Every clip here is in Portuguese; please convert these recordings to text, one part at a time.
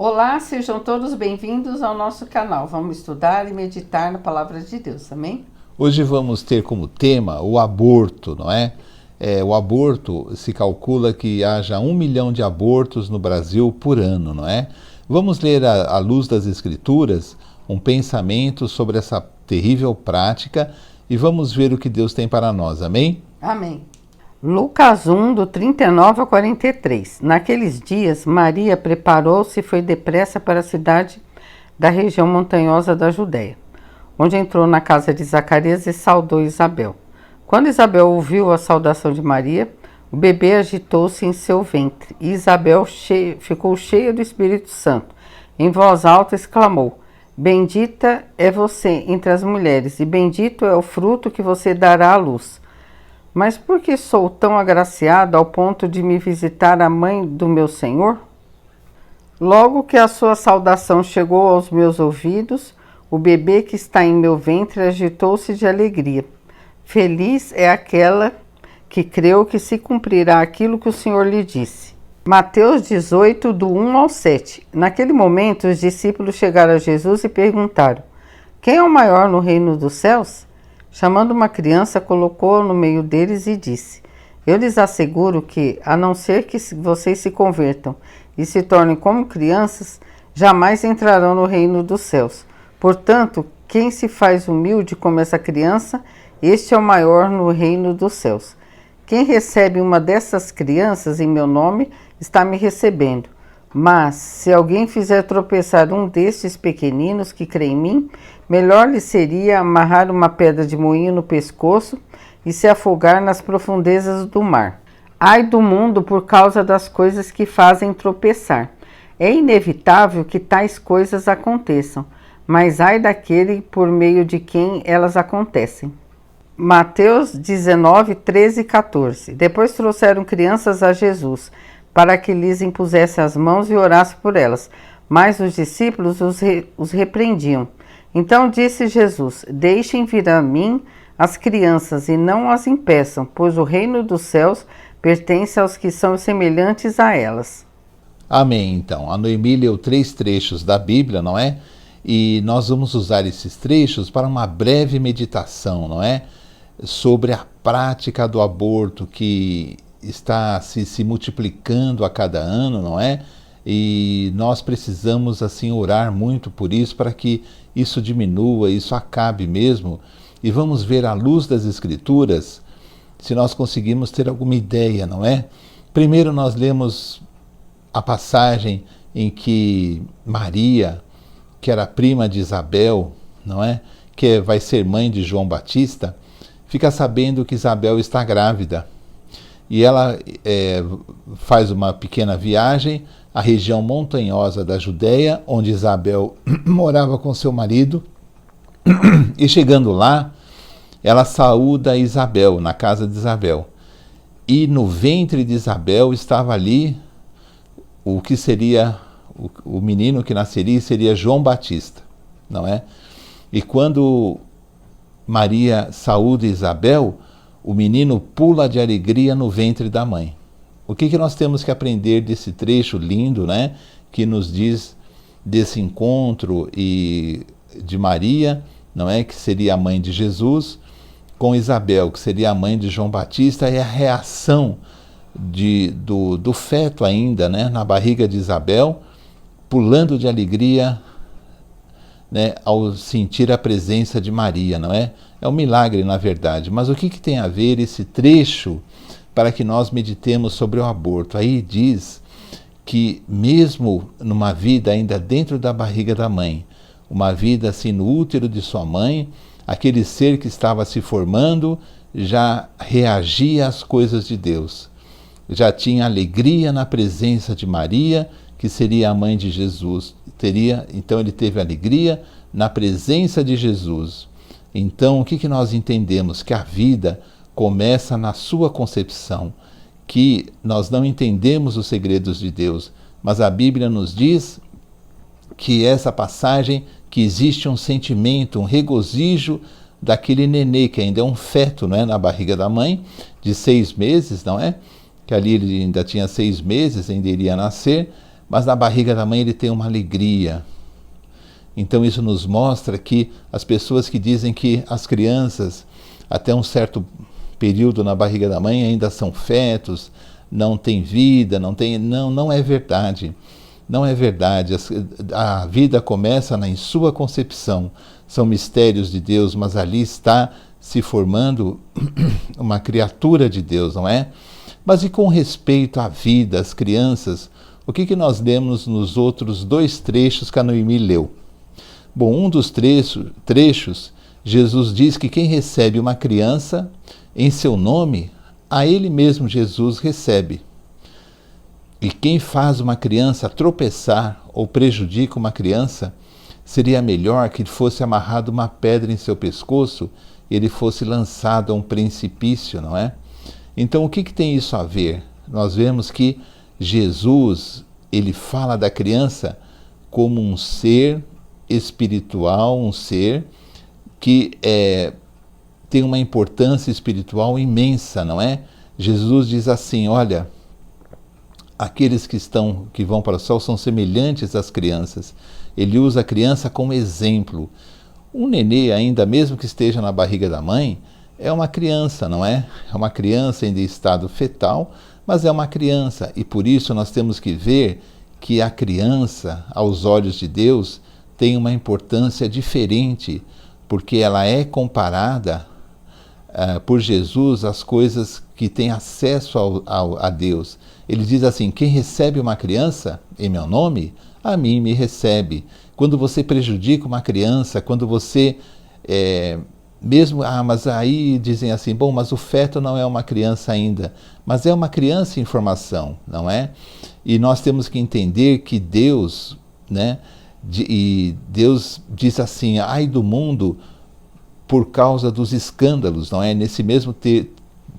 Olá, sejam todos bem-vindos ao nosso canal. Vamos estudar e meditar na Palavra de Deus, amém? Hoje vamos ter como tema o aborto, não é? O aborto, se calcula que haja 1 milhão de abortos no Brasil por ano, não é? Vamos ler à luz das Escrituras um pensamento sobre essa terrível prática e vamos ver o que Deus tem para nós, amém? Amém. Lucas 1, do 39 ao 43. Naqueles dias, Maria preparou-se e foi depressa para a cidade da região montanhosa da Judéia, onde entrou na casa de Zacarias e saudou Isabel. Quando Isabel ouviu a saudação de Maria, o bebê agitou-se em seu ventre, e Isabel ficou cheia do Espírito Santo. Em voz alta exclamou: Bendita é você entre as mulheres, e bendito é o fruto que você dará à luz. Mas por que sou tão agraciado ao ponto de me visitar a mãe do meu Senhor? Logo que a sua saudação chegou aos meus ouvidos, o bebê que está em meu ventre agitou-se de alegria. Feliz é aquela que creu que se cumprirá aquilo que o Senhor lhe disse. Mateus 18, do 1 ao 7. Naquele momento, os discípulos chegaram a Jesus e perguntaram: Quem é o maior no reino dos céus? Chamando uma criança, colocou-a no meio deles e disse: Eu lhes asseguro que, a não ser que vocês se convertam e se tornem como crianças, jamais entrarão no reino dos céus. Portanto, quem se faz humilde como essa criança, este é o maior no reino dos céus. Quem recebe uma dessas crianças em meu nome, está me recebendo. Mas, se alguém fizer tropeçar um destes pequeninos que crê em mim, melhor lhe seria amarrar uma pedra de moinho no pescoço e se afogar nas profundezas do mar. Ai do mundo por causa das coisas que fazem tropeçar. É inevitável que tais coisas aconteçam, mas ai daquele por meio de quem elas acontecem. Mateus 19, 13 e 14. Depois trouxeram crianças a Jesus, para que lhes impusesse as mãos e orasse por elas. Mas os discípulos os repreendiam. Então disse Jesus: Deixem vir a mim as crianças e não as impeçam, pois o reino dos céus pertence aos que são semelhantes a elas. Amém, então. A Noemi leu 3 trechos da Bíblia, não é? E nós vamos usar esses trechos para uma breve meditação, não é? Sobre a prática do aborto que está se multiplicando a cada ano, não é? E nós precisamos assim orar muito por isso, para que isso diminua, isso acabe mesmo. E vamos ver à luz das Escrituras se nós conseguimos ter alguma ideia, não é? Primeiro nós lemos a passagem em que Maria, que era prima de Isabel, não é? Que vai ser mãe de João Batista, fica sabendo que Isabel está grávida. E ela faz uma pequena viagem à região montanhosa da Judéia, onde Isabel morava com seu marido. E chegando lá, ela saúda Isabel, na casa de Isabel. E no ventre de Isabel estava ali o que seria, o menino que nasceria seria João Batista, não é? E quando Maria saúda Isabel, o menino pula de alegria no ventre da mãe. O que nós temos que aprender desse trecho lindo, né? Que nos diz desse encontro de Maria, não é? Que seria a mãe de Jesus, com Isabel, que seria a mãe de João Batista, e a reação do feto ainda, né? Na barriga de Isabel, pulando de alegria, né, ao sentir a presença de Maria, não é? É um milagre, na verdade. Mas o que tem a ver esse trecho para que nós meditemos sobre o aborto? Aí diz que mesmo numa vida ainda dentro da barriga da mãe, uma vida assim no útero de sua mãe, aquele ser que estava se formando já reagia às coisas de Deus. Já tinha alegria na presença de Maria, que seria a mãe de Jesus. Então ele teve alegria na presença de Jesus. Então o que nós entendemos? Que a vida começa na sua concepção, que nós não entendemos os segredos de Deus, mas a Bíblia nos diz que essa passagem, que existe um sentimento, um regozijo daquele nenê, que ainda é um feto, não é? Na barriga da mãe, de 6 meses, não é? Que ali ele ainda tinha 6 meses, ainda iria nascer, mas na barriga da mãe ele tem uma alegria. Então isso nos mostra que as pessoas que dizem que as crianças, até um certo período na barriga da mãe, ainda são fetos, não tem vida, não é verdade. Não é verdade. A vida começa em sua concepção. São mistérios de Deus, mas ali está se formando uma criatura de Deus, não é? Mas e com respeito à vida, às crianças, o que nós lemos nos outros 2 trechos que a Noemi leu? Bom, um dos trechos, Jesus diz que quem recebe uma criança em seu nome, a ele mesmo Jesus recebe. E quem faz uma criança tropeçar ou prejudica uma criança, seria melhor que fosse amarrado uma pedra em seu pescoço e ele fosse lançado a um precipício, não é? Então o que tem isso a ver? Nós vemos que Jesus, ele fala da criança como um ser espiritual, um ser que tem uma importância espiritual imensa, não é? Jesus diz assim, olha, aqueles que vão para o céu são semelhantes às crianças. Ele usa a criança como exemplo. Um nenê, ainda mesmo que esteja na barriga da mãe, é uma criança, não é? É uma criança ainda em estado fetal, mas é uma criança. E por isso nós temos que ver que a criança, aos olhos de Deus, tem uma importância diferente, porque ela é comparada por Jesus às coisas que têm acesso a Deus. Ele diz assim, quem recebe uma criança em meu nome, a mim me recebe. Quando você prejudica uma criança, quando você mas aí dizem assim, bom, mas o feto não é uma criança ainda, mas é uma criança em formação, não é? E nós temos que entender que Deus, né, e Deus diz assim, ai do mundo por causa dos escândalos, não é? Nesse mesmo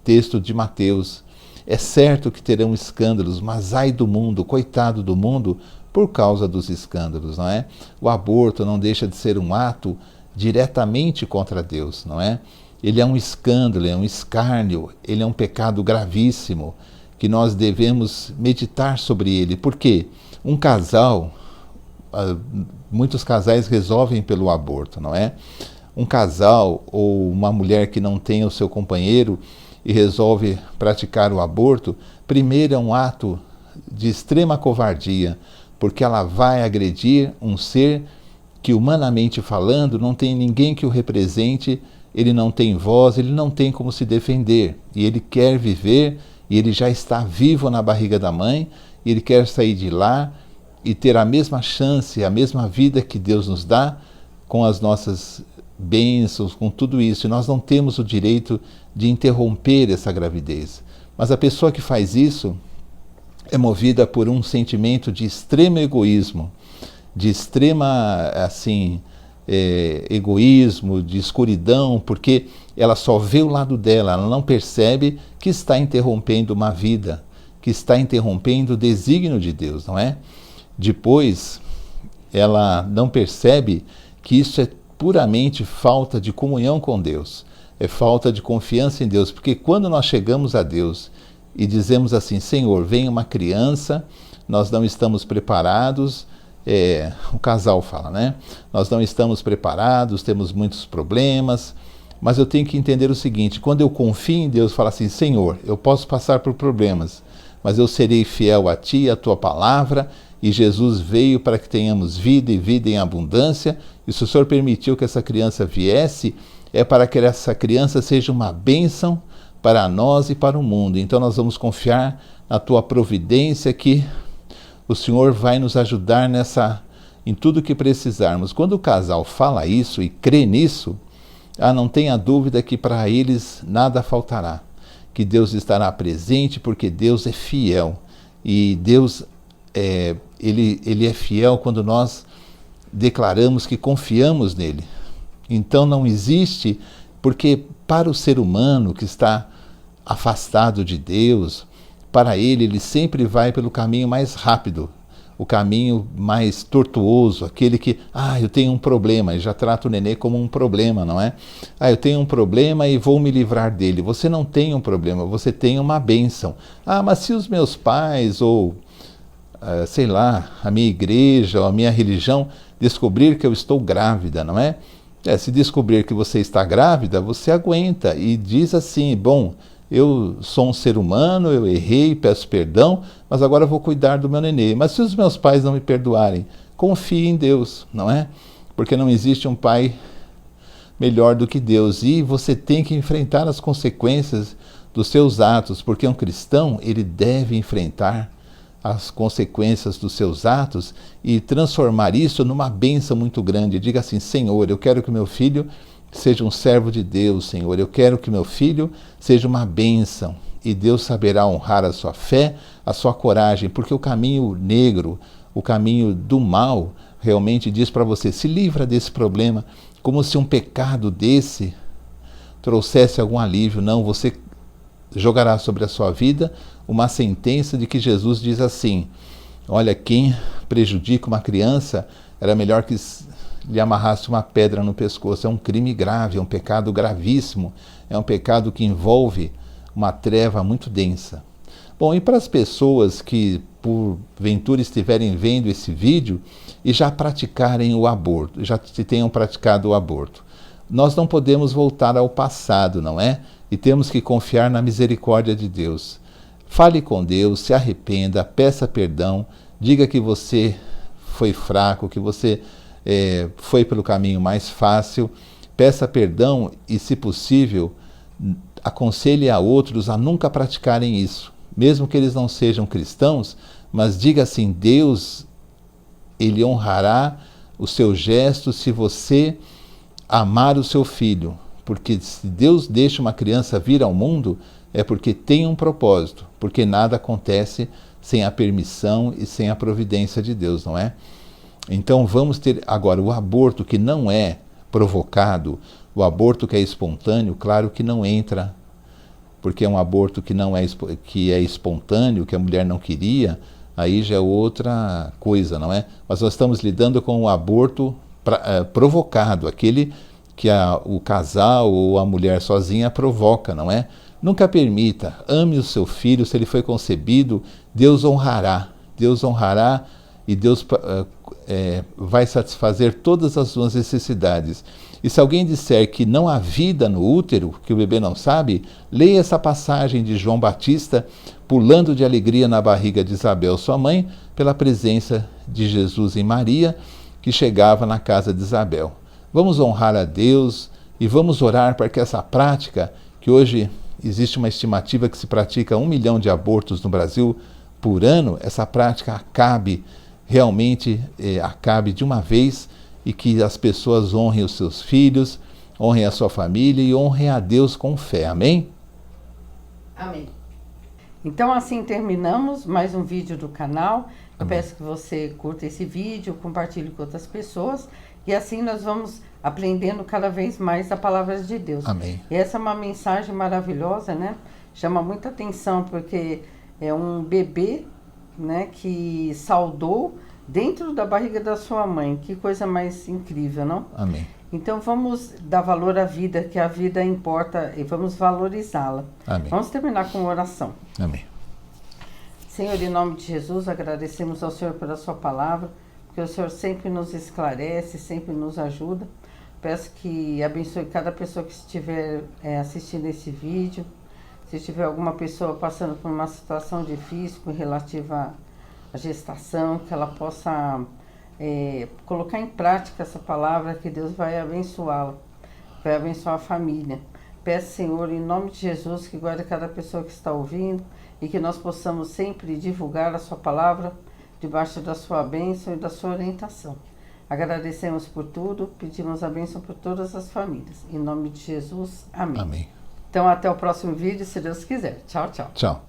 texto de Mateus, é certo que terão escândalos, mas ai do mundo, coitado do mundo, por causa dos escândalos, não é? O aborto não deixa de ser um ato diretamente contra Deus, não é? Ele é um escândalo, é um escárnio, ele é um pecado gravíssimo, que nós devemos meditar sobre ele. Por quê? Um casal, muitos casais resolvem pelo aborto, não é? Um casal ou uma mulher que não tem o seu companheiro e resolve praticar o aborto, primeiro é um ato de extrema covardia, porque ela vai agredir um ser que, humanamente falando, não tem ninguém que o represente, ele não tem voz, ele não tem como se defender, e ele quer viver, e ele já está vivo na barriga da mãe, e ele quer sair de lá e ter a mesma chance, a mesma vida que Deus nos dá, com as nossas bênçãos, com tudo isso, e nós não temos o direito de interromper essa gravidez. Mas a pessoa que faz isso é movida por um sentimento de extremo egoísmo, de extrema, assim, egoísmo, de escuridão, porque ela só vê o lado dela, ela não percebe que está interrompendo uma vida, que está interrompendo o desígnio de Deus, não é? Depois, ela não percebe que isso é puramente falta de comunhão com Deus, é falta de confiança em Deus, porque quando nós chegamos a Deus e dizemos assim, Senhor, vem uma criança, nós não estamos preparados, o casal fala, né? Nós não estamos preparados, temos muitos problemas, mas eu tenho que entender o seguinte, quando eu confio em Deus, falo assim, Senhor, eu posso passar por problemas, mas eu serei fiel a Ti, a Tua palavra, e Jesus veio para que tenhamos vida e vida em abundância, e se o Senhor permitiu que essa criança viesse, é para que essa criança seja uma bênção para nós e para o mundo. Então nós vamos confiar na Tua providência, que o Senhor vai nos ajudar em tudo que precisarmos. Quando o casal fala isso e crê nisso, não tenha dúvida que para eles nada faltará, que Deus estará presente, porque Deus é fiel, e Deus ele é fiel quando nós declaramos que confiamos nele. Então não existe, porque para o ser humano que está afastado de Deus, para ele sempre vai pelo caminho mais rápido, o caminho mais tortuoso, aquele que, eu tenho um problema, e já trata o nenê como um problema, não é? Eu tenho um problema e vou me livrar dele. Você não tem um problema, você tem uma bênção. Mas se os meus pais ou sei lá, a minha igreja ou a minha religião, descobrir que eu estou grávida, não é? Se descobrir que você está grávida, você aguenta e diz assim, bom, eu sou um ser humano, eu errei, peço perdão, mas agora eu vou cuidar do meu nenê. Mas se os meus pais não me perdoarem, confie em Deus, não é? Porque não existe um pai melhor do que Deus. E você tem que enfrentar as consequências dos seus atos, porque um cristão, ele deve enfrentar as consequências dos seus atos e transformar isso numa bênção muito grande. Diga assim, Senhor, eu quero que meu filho seja um servo de Deus, Senhor. Eu quero que meu filho seja uma bênção. E Deus saberá honrar a sua fé, a sua coragem, porque o caminho negro, o caminho do mal, realmente diz para você, se livra desse problema, como se um pecado desse trouxesse algum alívio. Não, você jogará sobre a sua vida uma sentença de que Jesus diz assim, olha, quem prejudica uma criança, era melhor que lhe amarrasse uma pedra no pescoço. É um crime grave, é um pecado gravíssimo, é um pecado que envolve uma treva muito densa. Bom, e para as pessoas que porventura estiverem vendo esse vídeo e já praticarem o aborto, já tenham praticado o aborto, nós não podemos voltar ao passado, não é? E temos que confiar na misericórdia de Deus. Fale com Deus, se arrependa, peça perdão, diga que você foi fraco, que você foi pelo caminho mais fácil, peça perdão e, se possível, aconselhe a outros a nunca praticarem isso, mesmo que eles não sejam cristãos, mas diga assim, Deus, Ele honrará o seu gesto se você amar o seu filho, porque se Deus deixa uma criança vir ao mundo, é porque tem um propósito, porque nada acontece sem a permissão e sem a providência de Deus, não é? Então vamos ter agora o aborto que não é provocado, o aborto que é espontâneo, claro que não entra, porque é um aborto que não é, que é espontâneo, que a mulher não queria, aí já é outra coisa, não é? Mas nós estamos lidando com o aborto provocado, aquele que o casal ou a mulher sozinha provoca, não é? Nunca permita, ame o seu filho, se ele foi concebido, Deus honrará e Deus vai satisfazer todas as suas necessidades. E se alguém disser que não há vida no útero, que o bebê não sabe, leia essa passagem de João Batista, pulando de alegria na barriga de Isabel, sua mãe, pela presença de Jesus em Maria, que chegava na casa de Isabel. Vamos honrar a Deus e vamos orar para que essa prática, que hoje existe uma estimativa que se pratica 1 milhão de abortos no Brasil por ano, essa prática acabe, realmente acabe de uma vez e que as pessoas honrem os seus filhos, honrem a sua família e honrem a Deus com fé. Amém? Amém. Então assim terminamos mais um vídeo do canal. Eu peço que você curta esse vídeo, compartilhe com outras pessoas e assim nós vamos aprendendo cada vez mais a palavra de Deus. Amém. E essa é uma mensagem maravilhosa, né? Chama muita atenção porque é um bebê, né, que saudou dentro da barriga da sua mãe. Que coisa mais incrível, não? Amém. Então vamos dar valor à vida, que a vida importa, e vamos valorizá-la. Amém. Vamos terminar com oração. Amém. Senhor, em nome de Jesus, agradecemos ao Senhor pela sua palavra, porque o Senhor sempre nos esclarece, sempre nos ajuda. Peço que abençoe cada pessoa que estiver assistindo esse vídeo. Se tiver alguma pessoa passando por uma situação difícil relativa à gestação, que ela possa colocar em prática essa palavra, que Deus vai abençoá-la, vai abençoar a família. Peço, Senhor, em nome de Jesus, que guarde cada pessoa que está ouvindo e que nós possamos sempre divulgar a sua palavra debaixo da sua bênção e da sua orientação. Agradecemos por tudo, pedimos a bênção por todas as famílias. Em nome de Jesus, amém. Amém. Então até o próximo vídeo, se Deus quiser. Tchau, tchau. Tchau.